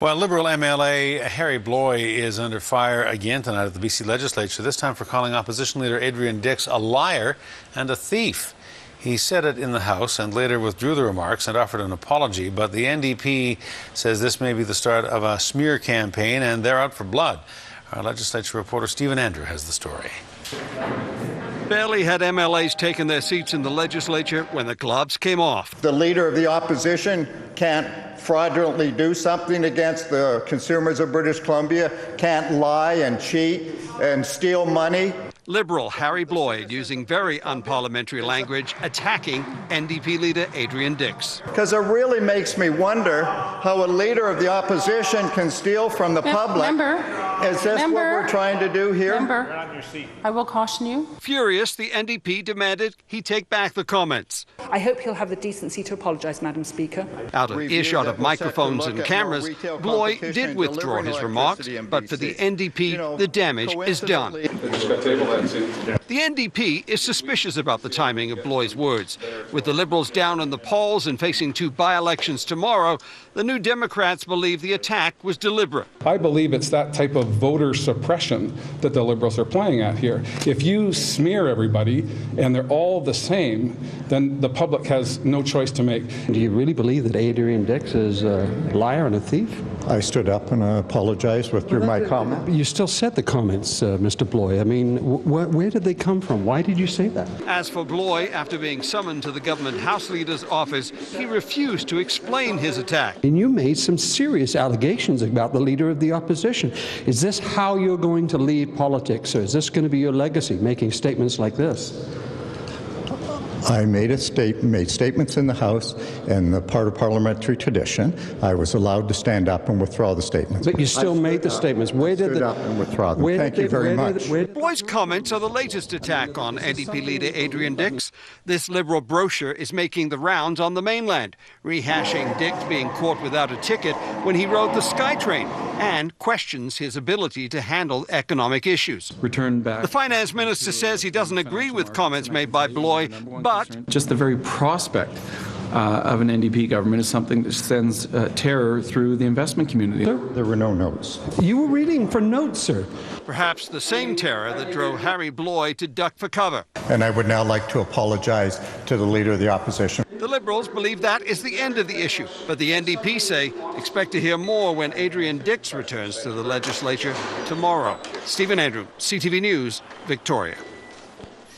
Well, Liberal MLA Harry Bloy is under fire again tonight at the BC Legislature, this time for calling Opposition Leader Adrian Dix a liar and a thief. He said it in the House and later withdrew the remarks and offered an apology, but the NDP says this may be the start of a smear campaign and they're out for blood. Our Legislature reporter Stephen Andrew has the story. Barely had MLAs taken their seats in the Legislature when the gloves came off. The Leader of the Opposition can't fraudulently do something against the consumers of British Columbia, can't lie and cheat and steal money. Liberal Harry Bloy using very unparliamentary language attacking NDP Leader Adrian Dix. Because it really makes me wonder how a Leader of the Opposition can steal from the public. Is this what we're trying to do here? I will caution you. Furious, the NDP demanded he take back the comments. I hope he'll have the decency to apologise, Madam Speaker. Out of earshot of microphones and cameras, Bloy did withdraw his remarks, but for the NDP, the damage is done. The NDP is suspicious about the timing of Bloy's words. With the Liberals down in the polls and facing 2 by-elections tomorrow, the New Democrats believe the attack was deliberate. I believe it's that type of voter suppression that the Liberals are playing at here. If you smear everybody and they're all the same, then the public has no choice to make. Do you really believe that Adrian Dix is a liar and a thief? I stood up and apologized, withdrew my comment. You still said the comments, Mr. Bloy. I mean, where did they come from? Why did you say that? As for Bloy, after being summoned to the government House Leader's office, he refused to explain his attack. And you made some serious allegations about the Leader of the Opposition. Is this how you're going to leave politics, or is this going to be your legacy, making statements like this? I made statements in the House, and the part of parliamentary tradition, I was allowed to stand up and withdraw the statements. But you still made the statements. Where did stood up and withdraw them. Thank you very much. Bloy's comments are the latest attack on NDP Leader Adrian Dix. This Liberal brochure is making the rounds on the mainland, rehashing Dix being caught without a ticket when he rode the Skytrain, and questions his ability to handle economic issues. Return back. The finance minister says he doesn't agree with comments made by Bloy, but just the very prospect of an NDP government is something that sends terror through the investment community. There were no notes. You were reading for notes, sir. Perhaps the same terror that drove Harry Bloy to duck for cover. And I would now like to apologize to the Leader of the Opposition. The Liberals believe that is the end of the issue, but the NDP say expect to hear more when Adrian Dix returns to the Legislature tomorrow. Stephen Andrew, CTV News, Victoria.